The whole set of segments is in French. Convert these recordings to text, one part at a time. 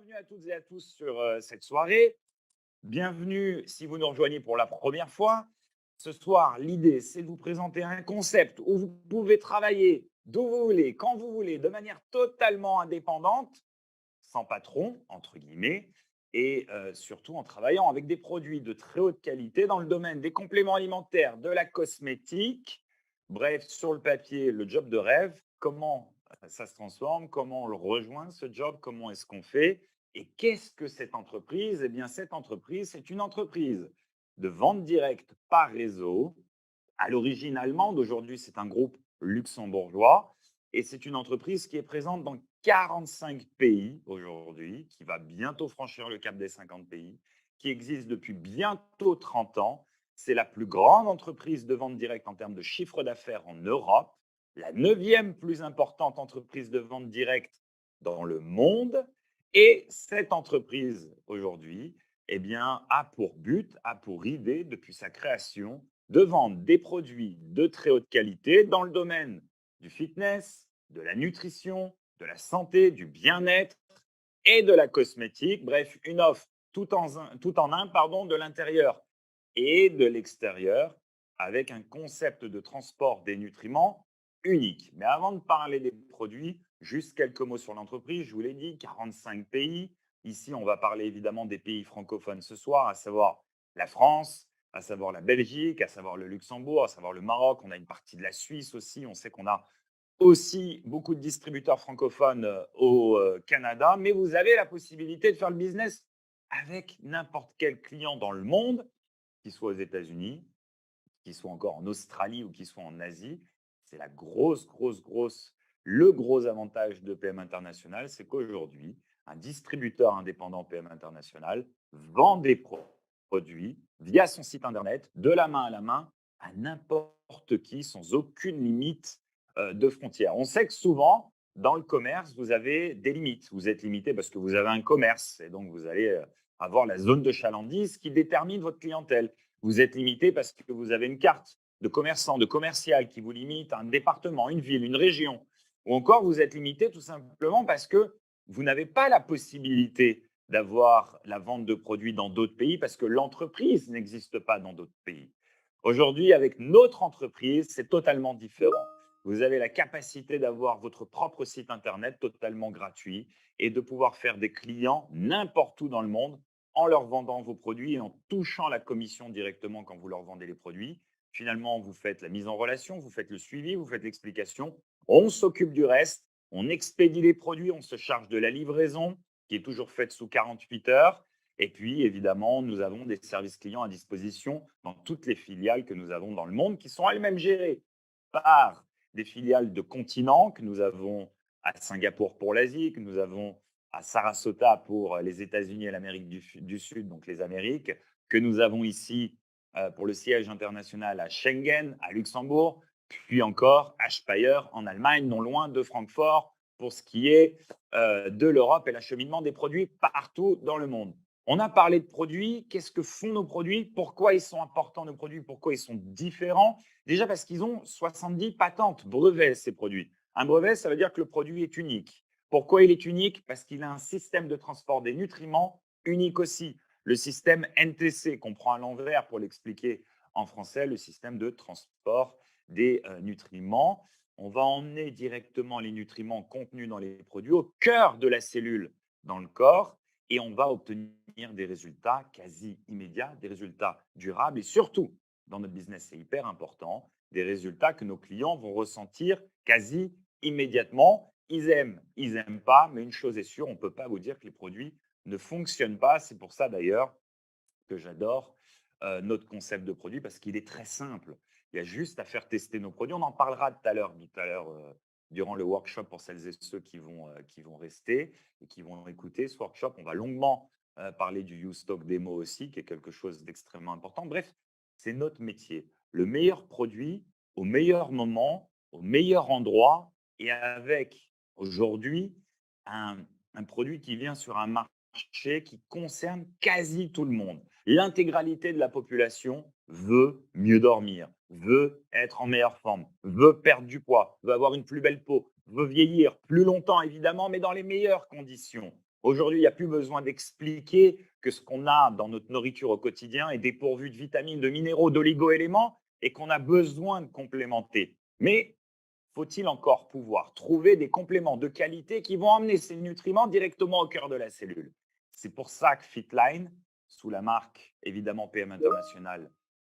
bienvenue à toutes et à tous sur cette soirée. Bienvenue si vous nous rejoignez pour la première fois. Ce soir, l'idée, c'est de vous présenter un concept où vous pouvez travailler d'où vous voulez, quand vous voulez, de manière totalement indépendante, sans patron, entre guillemets, et surtout en travaillant avec des produits de très haute qualité dans le domaine des compléments alimentaires, de la cosmétique. Bref, sur le papier, le job de rêve. Comment ça se transforme? Comment on le rejoint, ce job? Comment est-ce qu'on fait? Et qu'est-ce que cette entreprise? Eh bien, cette entreprise, c'est une entreprise de vente directe par réseau, à l'origine allemande. Aujourd'hui, c'est un groupe luxembourgeois et c'est une entreprise qui est présente dans 45 pays aujourd'hui, qui va bientôt franchir le cap des 50 pays, qui existe depuis bientôt 30 ans. C'est la plus grande entreprise de vente directe en termes de chiffre d'affaires en Europe, la neuvième plus importante entreprise de vente directe dans le monde. Et cette entreprise aujourd'hui, eh bien, a pour but, a pour idée depuis sa création de vendre des produits de très haute qualité dans le domaine du fitness, de la nutrition, de la santé, du bien-être et de la cosmétique. Bref, une offre tout en un, pardon, de l'intérieur et de l'extérieur, avec un concept de transport des nutriments unique. Mais avant de parler des produits, juste quelques mots sur l'entreprise. Je vous l'ai dit, 45 pays. Ici, on va parler évidemment des pays francophones ce soir, à savoir la France, à savoir la Belgique, à savoir le Luxembourg, à savoir le Maroc. On a une partie de la Suisse aussi. On sait qu'on a aussi beaucoup de distributeurs francophones au Canada, mais vous avez la possibilité de faire le business avec n'importe quel client dans le monde, qu'il soit aux États-Unis, qu'il soit encore en Australie ou qu'il soit en Asie. C'est la le gros avantage de PM International, c'est qu'aujourd'hui, un distributeur indépendant PM International vend des produits via son site internet, de la main à n'importe qui, sans aucune limite de frontières. On sait que souvent, dans le commerce, vous avez des limites. Vous êtes limité parce que vous avez un commerce et donc vous allez avoir la zone de chalandise qui détermine votre clientèle. Vous êtes limité parce que vous avez une carte de commerçant, de commercial qui vous limite à un département, une ville, une région. Ou encore, vous êtes limité tout simplement parce que vous n'avez pas la possibilité d'avoir la vente de produits dans d'autres pays parce que l'entreprise n'existe pas dans d'autres pays. Aujourd'hui, avec notre entreprise, c'est totalement différent. Vous avez la capacité d'avoir votre propre site internet totalement gratuit et de pouvoir faire des clients n'importe où dans le monde en leur vendant vos produits et en touchant la commission directement quand vous leur vendez les produits. Finalement, vous faites la mise en relation, vous faites le suivi, vous faites l'explication. On s'occupe du reste, on expédie les produits, on se charge de la livraison qui est toujours faite sous 48 heures. Et puis, évidemment, nous avons des services clients à disposition dans toutes les filiales que nous avons dans le monde qui sont elles-mêmes gérées par des filiales de continents que nous avons à Singapour pour l'Asie, que nous avons à Sarasota pour les États-Unis et l'Amérique du Sud, donc les Amériques, que nous avons ici pour le siège international à Schengen, à Luxembourg, puis encore à Speyer en Allemagne, non loin de Francfort, pour ce qui est de l'Europe et l'acheminement des produits partout dans le monde. On a parlé de produits. Qu'est-ce que font nos produits? Pourquoi ils sont importants, nos produits? Pourquoi ils sont différents? Déjà parce qu'ils ont 70 patentes, brevets, ces produits. Un brevet, ça veut dire que le produit est unique. Pourquoi il est unique? Parce qu'il a un système de transport des nutriments unique aussi. Le système NTC, qu'on prend à l'envers pour l'expliquer en français, le système de transport des nutriments. On va emmener directement les nutriments contenus dans les produits au cœur de la cellule dans le corps et on va obtenir des résultats quasi immédiats, des résultats durables et surtout, dans notre business, c'est hyper important, des résultats que nos clients vont ressentir quasi immédiatement. Ils aiment pas, mais une chose est sûre, on ne peut pas vous dire que les produits ne fonctionnent pas. C'est pour ça d'ailleurs que j'adore notre concept de produit parce qu'il est très simple. Il y a juste à faire tester nos produits. On en parlera tout à l'heure durant le workshop pour celles et ceux qui vont rester et qui vont écouter ce workshop. On va longuement parler du Use Stock Demo aussi, qui est quelque chose d'extrêmement important. Bref, c'est notre métier. Le meilleur produit au meilleur moment, au meilleur endroit et avec aujourd'hui un, un produit qui vient sur un marché qui concerne quasi tout le monde. L'intégralité de la population veut mieux dormir, veut être en meilleure forme, veut perdre du poids, veut avoir une plus belle peau, veut vieillir plus longtemps évidemment, mais dans les meilleures conditions. Aujourd'hui, il n'y a plus besoin d'expliquer que ce qu'on a dans notre nourriture au quotidien est dépourvu de vitamines, de minéraux, d'oligo-éléments et qu'on a besoin de complémenter. Mais faut-il encore pouvoir trouver des compléments de qualité qui vont emmener ces nutriments directement au cœur de la cellule? C'est pour ça que Fitline, sous la marque évidemment PM International,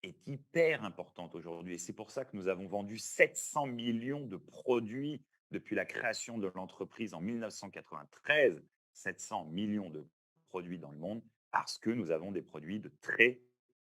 est hyper importante aujourd'hui. Et c'est pour ça que nous avons vendu 700 millions de produits depuis la création de l'entreprise en 1993. 700 millions de produits dans le monde parce que nous avons des produits de très,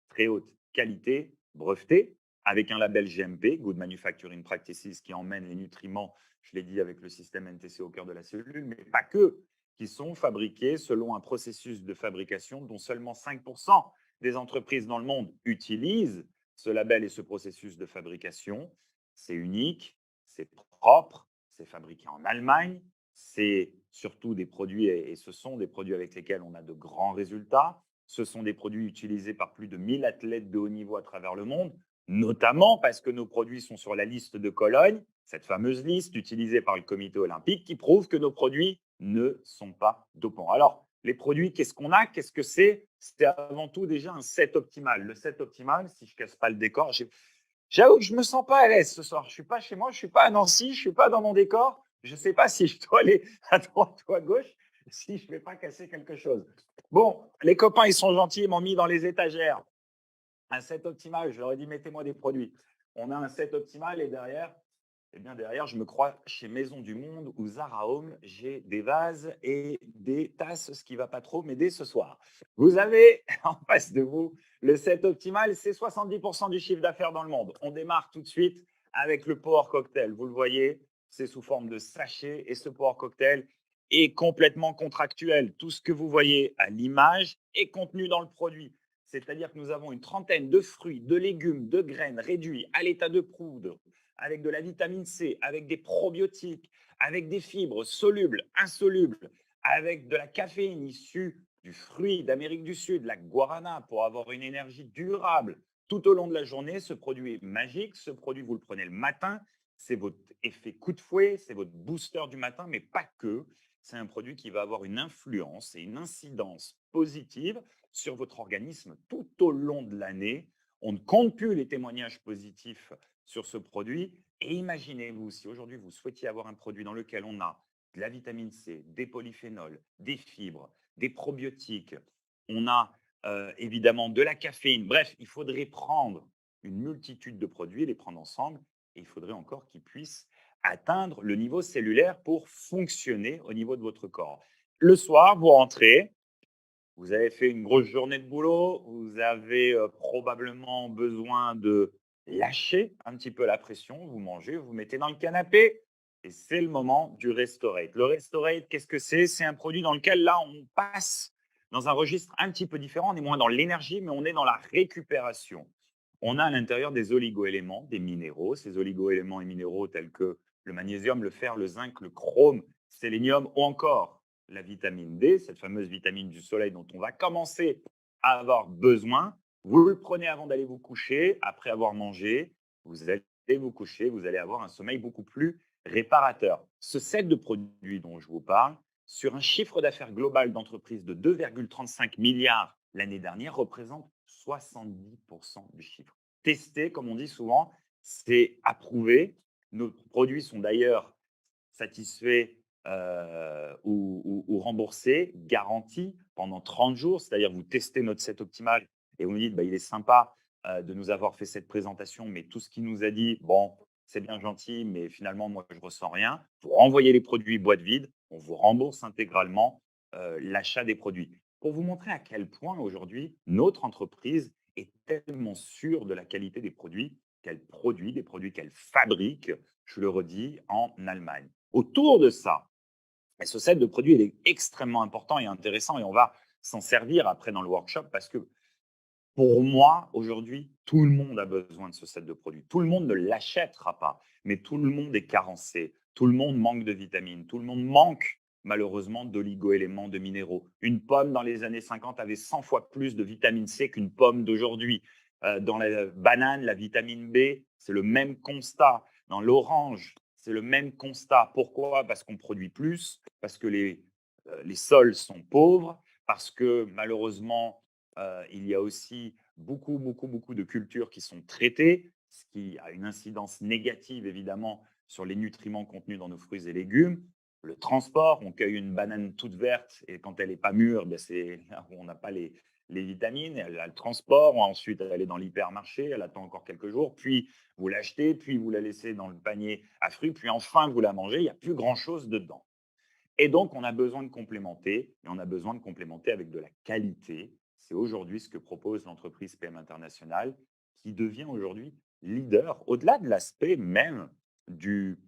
très haute qualité, brevetés, avec un label GMP, Good Manufacturing Practices, qui emmène les nutriments, je l'ai dit, avec le système NTC au cœur de la cellule, mais pas que, qui sont fabriqués selon un processus de fabrication dont seulement 5% des entreprises dans le monde utilisent ce label et ce processus de fabrication. C'est unique, c'est propre, c'est fabriqué en Allemagne, c'est surtout des produits, et ce sont des produits avec lesquels on a de grands résultats. Ce sont des produits utilisés par plus de 1000 athlètes de haut niveau à travers le monde, notamment parce que nos produits sont sur la liste de Cologne, cette fameuse liste utilisée par le comité olympique qui prouve que nos produits ne sont pas dopants. Alors, les produits, qu'est-ce qu'on a? Qu'est-ce que c'est? C'est avant tout déjà un set optimal. Le set optimal, si je ne casse pas le décor, j'avoue que je ne me sens pas à l'aise ce soir. Je ne suis pas chez moi, je ne suis pas à Nancy, je ne suis pas dans mon décor. Je ne sais pas si je dois aller à droite ou à gauche, si je ne vais pas casser quelque chose. Bon, les copains, ils sont gentils, ils m'ont mis dans les étagères un set optimal. Je leur ai dit, mettez-moi des produits. On a un set optimal et derrière, eh bien derrière, je me crois chez Maison du Monde ou Zara Home. J'ai des vases et des tasses, ce qui ne va pas trop m'aider ce soir. Vous avez en face de vous le set optimal, c'est 70% du chiffre d'affaires dans le monde. On démarre tout de suite avec le Power Cocktail. Vous le voyez, c'est sous forme de sachet et ce Power Cocktail est complètement contractuel. Tout ce que vous voyez à l'image est contenu dans le produit. C'est-à-dire que nous avons une trentaine de fruits, de légumes, de graines réduits à l'état de poudre, avec de la vitamine C, avec des probiotiques, avec des fibres solubles, insolubles, avec de la caféine issue du fruit d'Amérique du Sud, la guarana, pour avoir une énergie durable tout au long de la journée. Ce produit est magique. Ce produit, vous le prenez le matin. C'est votre effet coup de fouet, c'est votre booster du matin, mais pas que. C'est un produit qui va avoir une influence et une incidence positive sur votre organisme tout au long de l'année. On ne compte plus les témoignages positifs sur ce produit. Et imaginez-vous, si aujourd'hui vous souhaitiez avoir un produit dans lequel on a de la vitamine C, des polyphénols, des fibres, des probiotiques, on a évidemment de la caféine. Bref, il faudrait prendre une multitude de produits, les prendre ensemble, et il faudrait encore qu'ils puissent atteindre le niveau cellulaire pour fonctionner au niveau de votre corps. Le soir, vous rentrez, vous avez fait une grosse journée de boulot, vous avez probablement besoin de lâcher un petit peu la pression, vous mangez, vous mettez dans le canapé et c'est le moment du Restorate. Le Restorate, qu'est-ce que c'est? C'est un produit dans lequel là, on passe dans un registre un petit peu différent. On est moins dans l'énergie, mais on est dans la récupération. On a à l'intérieur des oligo-éléments, des minéraux. Ces oligo-éléments et minéraux tels que le magnésium, le fer, le zinc, le chrome, sélénium ou encore la vitamine D, cette fameuse vitamine du soleil dont on va commencer à avoir besoin. Vous le prenez avant d'aller vous coucher, après avoir mangé, vous allez vous coucher, vous allez avoir un sommeil beaucoup plus réparateur. Ce set de produits dont je vous parle, sur un chiffre d'affaires global d'entreprise de 2,35 milliards l'année dernière, représente 70% du chiffre. Testé, comme on dit souvent, c'est approuvé. Nos produits sont d'ailleurs satisfaits ou remboursés, garantis pendant 30 jours. C'est-à-dire vous testez notre set optimal et vous me dites, bah, il est sympa de nous avoir fait cette présentation, mais tout ce qu'il nous a dit, bon, c'est bien gentil, mais finalement, moi, je ne ressens rien. Vous renvoyez les produits boîte vide, on vous rembourse intégralement l'achat des produits. Pour vous montrer à quel point aujourd'hui, notre entreprise est tellement sûre de la qualité des produits qu'elle produit, des produits qu'elle fabrique, je le redis, en Allemagne. Autour de ça, et ce set de produits il est extrêmement important et intéressant et on va s'en servir après dans le workshop parce que pour moi, aujourd'hui, tout le monde a besoin de ce set de produits. Tout le monde ne l'achètera pas, mais tout le monde est carencé. Tout le monde manque de vitamines. Tout le monde manque, malheureusement, d'oligo-éléments, de minéraux. Une pomme dans les années 50 avait 100 fois plus de vitamine C qu'une pomme d'aujourd'hui. Dans la banane, la vitamine B, c'est le même constat. Dans l'orange, c'est le même constat. Pourquoi? Parce qu'on produit plus, parce que les les sols sont pauvres, parce que malheureusement, il y a aussi beaucoup de cultures qui sont traitées, ce qui a une incidence négative évidemment sur les nutriments contenus dans nos fruits et légumes. Le transport, on cueille une banane toute verte et quand elle n'est pas mûre, ben c'est là où on n'a pas les vitamines. Elle a le transport, ensuite elle est dans l'hypermarché, elle attend encore quelques jours, puis vous l'achetez, puis vous la laissez dans le panier à fruits, puis enfin vous la mangez, il n'y a plus grand-chose dedans. Et donc, on a besoin de complémenter, et on a besoin de complémenter avec de la qualité. C'est aujourd'hui ce que propose l'entreprise PM International, qui devient aujourd'hui leader, au-delà de l'aspect même du,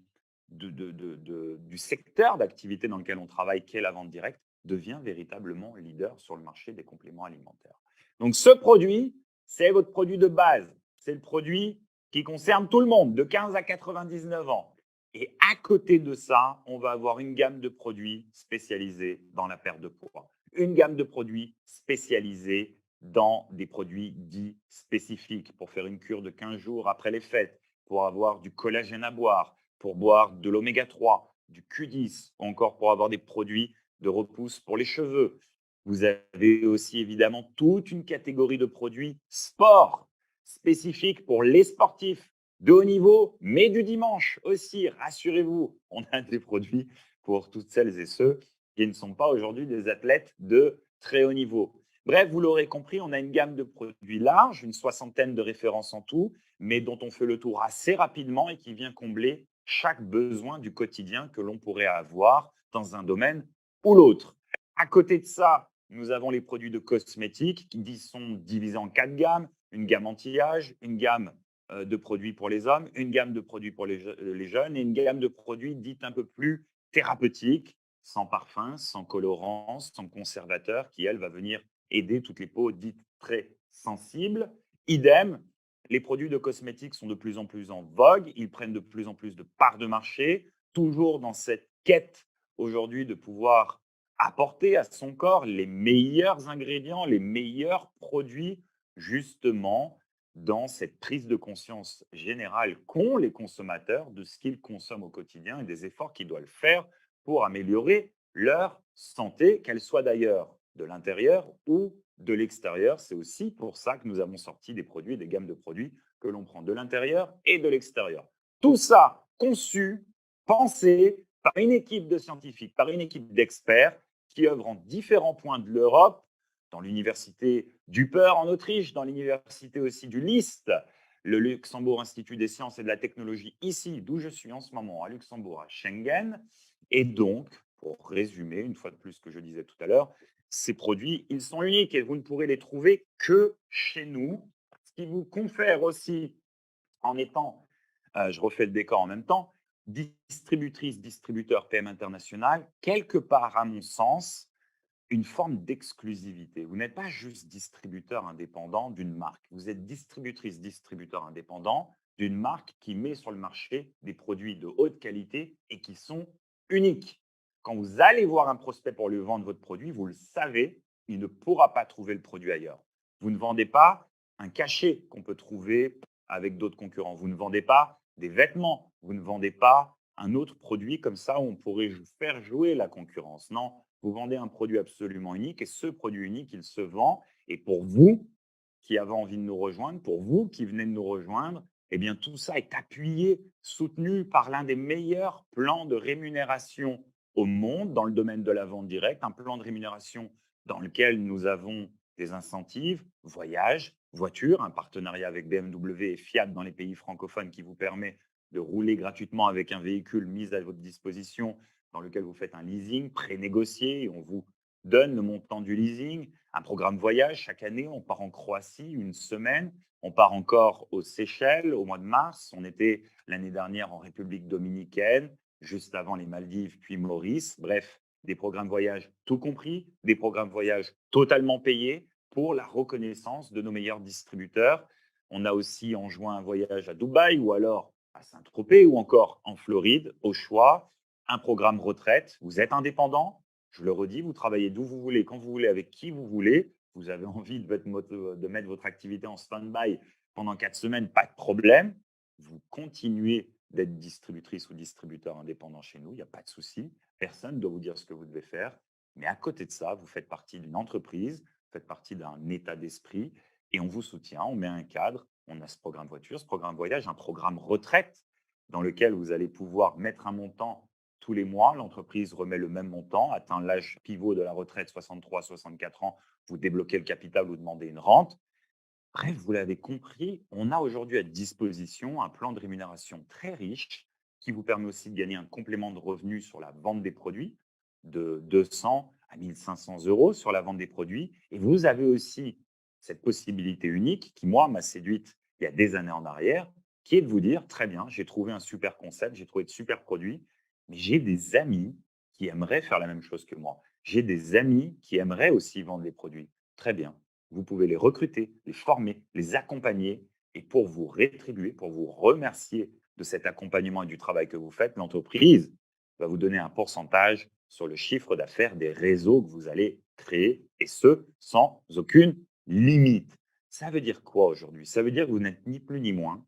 du secteur d'activité dans lequel on travaille, qui est la vente directe, devient véritablement leader sur le marché des compléments alimentaires. Donc, ce produit, c'est votre produit de base. C'est le produit qui concerne tout le monde, de 15 à 99 ans. Et à côté de ça, on va avoir une gamme de produits spécialisés dans la perte de poids, une gamme de produits spécialisés dans des produits dits spécifiques pour faire une cure de 15 jours après les fêtes, pour avoir du collagène à boire, pour boire de l'oméga 3, du Q10, ou encore pour avoir des produits de repousse pour les cheveux. Vous avez aussi évidemment toute une catégorie de produits sport spécifiques pour les sportifs de haut niveau, mais du dimanche aussi. Rassurez-vous, on a des produits pour toutes celles et ceux qui ne sont pas aujourd'hui des athlètes de très haut niveau. Bref, vous l'aurez compris, on a une gamme de produits large, une soixantaine de références en tout, mais dont on fait le tour assez rapidement et qui vient combler chaque besoin du quotidien que l'on pourrait avoir dans un domaine ou l'autre. À côté de ça, nous avons les produits de cosmétiques qui sont divisés en 4 gammes, une gamme anti-âge, une gamme de produits pour les hommes, une gamme de produits pour les jeunes et une gamme de produits dites un peu plus thérapeutiques, sans parfum, sans colorant, sans conservateur, qui, elle, va venir aider toutes les peaux dites très sensibles. Idem, les produits de cosmétiques sont de plus en plus en vogue, ils prennent de plus en plus de parts de marché, toujours dans cette quête aujourd'hui de pouvoir apporter à son corps les meilleurs ingrédients, les meilleurs produits, justement, dans cette prise de conscience générale qu'ont les consommateurs de ce qu'ils consomment au quotidien et des efforts qu'ils doivent faire pour améliorer leur santé, qu'elle soit d'ailleurs de l'intérieur ou de l'extérieur. C'est aussi pour ça que nous avons sorti des produits, des gammes de produits que l'on prend de l'intérieur et de l'extérieur. Tout ça conçu, pensé par une équipe de scientifiques, par une équipe d'experts qui œuvrent en différents points de l'Europe, dans l'université d'Upper en Autriche, dans l'université aussi du List, le Luxembourg Institut des sciences et de la technologie, ici, d'où je suis en ce moment, à Luxembourg, à Schengen. Et donc, pour résumer, une fois de plus ce que je disais tout à l'heure, ces produits, ils sont uniques et vous ne pourrez les trouver que chez nous, ce qui vous confère aussi, en étant, je refais le décor en même temps, distributrice, distributeur PM International, quelque part, à mon sens, une forme d'exclusivité. Vous n'êtes pas juste distributeur indépendant d'une marque, vous êtes distributrice, distributeur indépendant d'une marque qui met sur le marché des produits de haute qualité et qui sont uniques. Quand vous allez voir un prospect pour lui vendre votre produit, vous le savez, il ne pourra pas trouver le produit ailleurs. Vous ne vendez pas un cachet qu'on peut trouver avec d'autres concurrents. Vous ne vendez pas des vêtements. Vous ne vendez pas un autre produit comme ça où on pourrait faire jouer la concurrence. Non, vous vendez un produit absolument unique et ce produit unique, il se vend. Et pour vous qui avez envie de nous rejoindre, pour vous qui venez de nous rejoindre, eh bien tout ça est appuyé, soutenu par l'un des meilleurs plans de rémunération au monde dans le domaine de la vente directe, un plan de rémunération dans lequel nous avons des incentives, voyages, voitures, un partenariat avec BMW et Fiat dans les pays francophones qui vous permet de rouler gratuitement avec un véhicule mis à votre disposition dans lequel vous faites un leasing pré-négocié et on vous donne le montant du leasing, un programme voyage. Chaque année, on part en Croatie une semaine, on part encore aux Seychelles au mois de mars, on était l'année dernière en République dominicaine, juste avant les Maldives, puis Maurice. Bref, des programmes voyage tout compris, des programmes voyage totalement payés pour la reconnaissance de nos meilleurs distributeurs. On a aussi enjoint un voyage à Dubaï ou alors à Saint-Tropez ou encore en Floride, au choix. Un programme retraite, vous êtes indépendant, je le redis, vous travaillez d'où vous voulez, quand vous voulez, avec qui vous voulez. Vous avez envie de mettre votre activité en stand-by pendant 4 semaines, pas de problème. Vous continuez d'être distributrice ou distributeur indépendant chez nous, il n'y a pas de souci. Personne ne doit vous dire ce que vous devez faire. Mais à côté de ça, vous faites partie d'une entreprise, vous faites partie d'un état d'esprit et on vous soutient, on met un cadre, on a ce programme voiture, ce programme voyage, un programme retraite dans lequel vous allez pouvoir mettre un montant tous les mois. L'entreprise remet le même montant, atteint l'âge pivot de la retraite, 63, 64 ans, vous débloquez le capital, vous demandez une rente. Bref, vous l'avez compris, on a aujourd'hui à disposition un plan de rémunération très riche qui vous permet aussi de gagner un complément de revenus sur la vente des produits de 200 à 1500 euros sur la vente des produits. Et vous avez aussi cette possibilité unique qui, moi, m'a séduite il y a des années en arrière, qui est de vous dire, très bien, j'ai trouvé un super concept, j'ai trouvé de super produits, mais j'ai des amis qui aimeraient faire la même chose que moi. J'ai des amis qui aimeraient aussi vendre les produits. Très bien, vous pouvez les recruter, les former, les accompagner. Et pour vous rétribuer, pour vous remercier de cet accompagnement et du travail que vous faites, l'entreprise va vous donner un pourcentage sur le chiffre d'affaires des réseaux que vous allez créer, et ce, sans aucune limite. Ça veut dire quoi aujourd'hui? Ça veut dire que vous n'êtes ni plus ni moins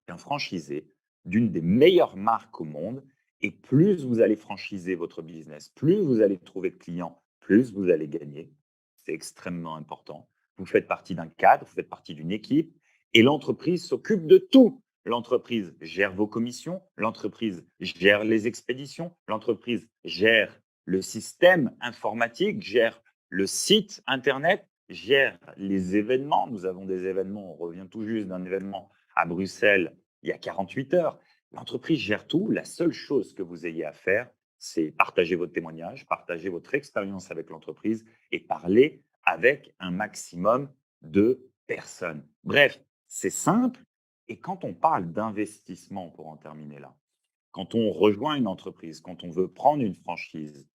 qu'un franchisé d'une des meilleures marques au monde. Et plus vous allez franchiser votre business, plus vous allez trouver de clients, plus vous allez gagner. C'est extrêmement important. Vous faites partie d'un cadre, vous faites partie d'une équipe et l'entreprise s'occupe de tout. L'entreprise gère vos commissions, l'entreprise gère les expéditions, l'entreprise gère le système informatique, gère le site internet, gère les événements. Nous avons des événements, on revient tout juste d'un événement à Bruxelles il y a 48 heures. L'entreprise gère tout. La seule chose que vous ayez à faire, c'est partager votre témoignage, partager votre expérience avec l'entreprise et parler avec un maximum de personnes. Bref, c'est simple. Et quand on parle d'investissement, pour en terminer là, quand on rejoint une entreprise, quand on veut prendre une franchise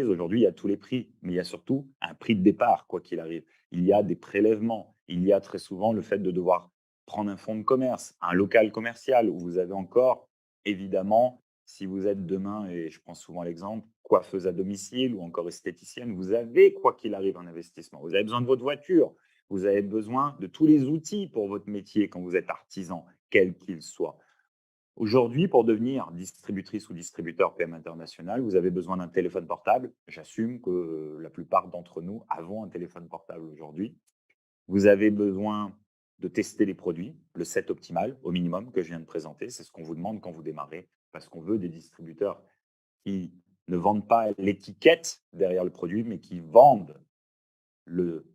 aujourd'hui, il y a tous les prix, mais il y a surtout un prix de départ, quoi qu'il arrive. Il y a des prélèvements, il y a très souvent le fait de devoir prendre un fonds de commerce, un local commercial où vous avez encore, évidemment, si vous êtes demain, et je prends souvent l'exemple, coiffeuse à domicile ou encore esthéticienne, vous avez, quoi qu'il arrive, un investissement. Vous avez besoin de votre voiture, vous avez besoin de tous les outils pour votre métier quand vous êtes artisan, quel qu'il soit. Aujourd'hui, pour devenir distributrice ou distributeur PM international, vous avez besoin d'un téléphone portable. J'assume que la plupart d'entre nous avons un téléphone portable aujourd'hui. Vous avez besoin de tester les produits, le set optimal au minimum que je viens de présenter. C'est ce qu'on vous demande quand vous démarrez, parce qu'on veut des distributeurs qui ne vendent pas l'étiquette derrière le produit, mais qui vendent le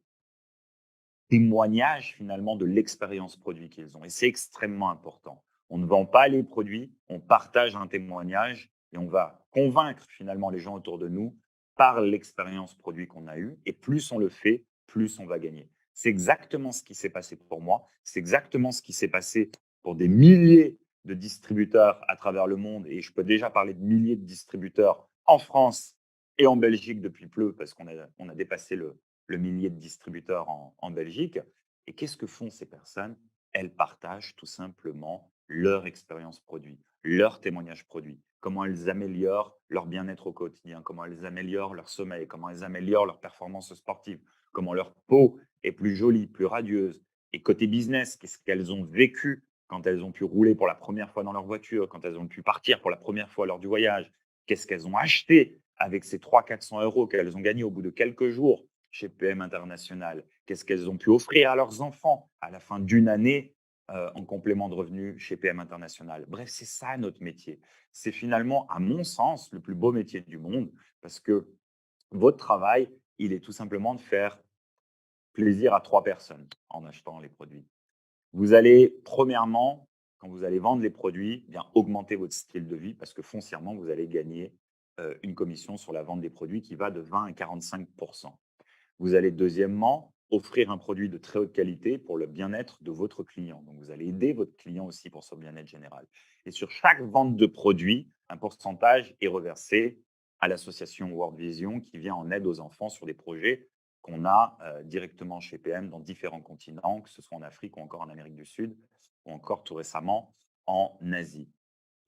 témoignage finalement de l'expérience produit qu'ils ont. Et c'est extrêmement important. On ne vend pas les produits, on partage un témoignage et on va convaincre finalement les gens autour de nous par l'expérience produit qu'on a eue. Et plus on le fait, plus on va gagner. C'est exactement ce qui s'est passé pour moi. C'est exactement ce qui s'est passé pour des milliers de distributeurs à travers le monde. Et je peux déjà parler de milliers de distributeurs en France et en Belgique depuis peu parce qu'on a dépassé le millier de distributeurs en Belgique. Et qu'est-ce que font ces personnes? Elles partagent tout simplement leur expérience produit, leur témoignage produit, comment elles améliorent leur bien-être au quotidien, comment elles améliorent leur sommeil, comment elles améliorent leur performance sportive, comment leur peau est plus jolie, plus radieuse. Et côté business, qu'est-ce qu'elles ont vécu quand elles ont pu rouler pour la première fois dans leur voiture, quand elles ont pu partir pour la première fois lors du voyage, qu'est-ce qu'elles ont acheté avec ces 300-400 euros qu'elles ont gagnés au bout de quelques jours chez PM International? Qu'est-ce qu'elles ont pu offrir à leurs enfants à la fin d'une année en complément de revenus chez PM International? Bref, c'est ça notre métier. C'est finalement, à mon sens, le plus beau métier du monde parce que votre travail, il est tout simplement de faire plaisir à 3 personnes en achetant les produits. Vous allez, premièrement, quand vous allez vendre les produits, bien augmenter votre style de vie parce que foncièrement, vous allez gagner une commission sur la vente des produits qui va de 20 à 45. Vous allez deuxièmement offrir un produit de très haute qualité pour le bien-être de votre client. Donc, vous allez aider votre client aussi pour son bien-être général. Et sur chaque vente de produit, un pourcentage est reversé à l'association World Vision qui vient en aide aux enfants sur des projets qu'on a directement chez PM dans différents continents, que ce soit en Afrique ou encore en Amérique du Sud ou encore tout récemment en Asie.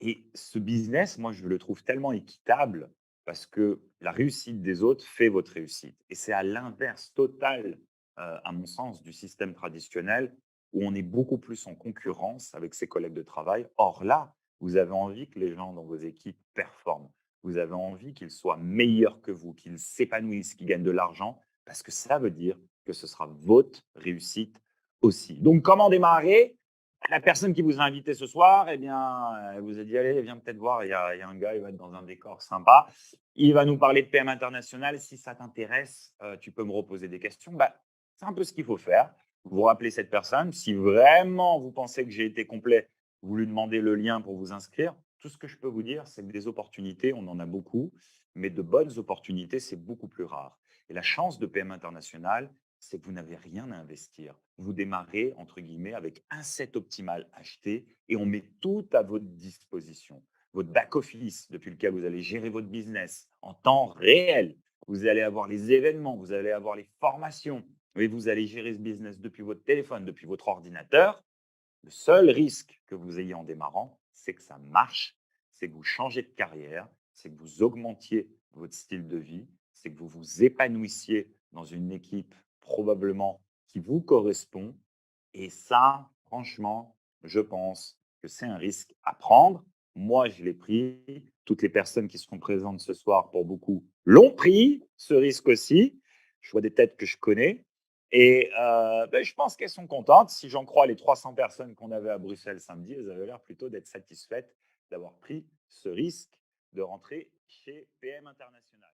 Et ce business, moi, je le trouve tellement équitable parce que la réussite des autres fait votre réussite. Et c'est à l'inverse total, à mon sens, du système traditionnel où on est beaucoup plus en concurrence avec ses collègues de travail. Or là, vous avez envie que les gens dans vos équipes performent. vous avez envie qu'ils soient meilleurs que vous, qu'ils s'épanouissent, qu'ils gagnent de l'argent, parce que ça veut dire que ce sera votre réussite aussi. Donc, comment démarrer? La personne qui vous a invité ce soir, eh bien, elle vous a dit, allez, viens peut-être voir, il y a un gars, il va être dans un décor sympa. Il va nous parler de PM international. Si ça t'intéresse, tu peux me reposer des questions. Bah, c'est un peu ce qu'il faut faire. Vous rappelez cette personne. Si vraiment vous pensez que j'ai été complet, vous lui demandez le lien pour vous inscrire. Tout ce que je peux vous dire, c'est que des opportunités, on en a beaucoup, mais de bonnes opportunités, c'est beaucoup plus rare. Et la chance de PM international, c'est que vous n'avez rien à investir. Vous démarrez, entre guillemets, avec un set optimal acheté et on met tout à votre disposition. Votre back-office, depuis lequel vous allez gérer votre business en temps réel. Vous allez avoir les événements, vous allez avoir les formations, et vous allez gérer ce business depuis votre téléphone, depuis votre ordinateur. Le seul risque que vous ayez en démarrant, c'est que ça marche, c'est que vous changez de carrière, c'est que vous augmentiez votre style de vie, c'est que vous vous épanouissiez dans une équipe probablement qui vous correspond. Et ça, franchement, je pense que c'est un risque à prendre. Moi, je l'ai pris. Toutes les personnes qui seront présentes ce soir, pour beaucoup, l'ont pris, ce risque aussi. Je vois des têtes que je connais. Et je pense qu'elles sont contentes. Si j'en crois les 300 personnes qu'on avait à Bruxelles samedi, elles avaient l'air plutôt d'être satisfaites d'avoir pris ce risque de rentrer chez PM International.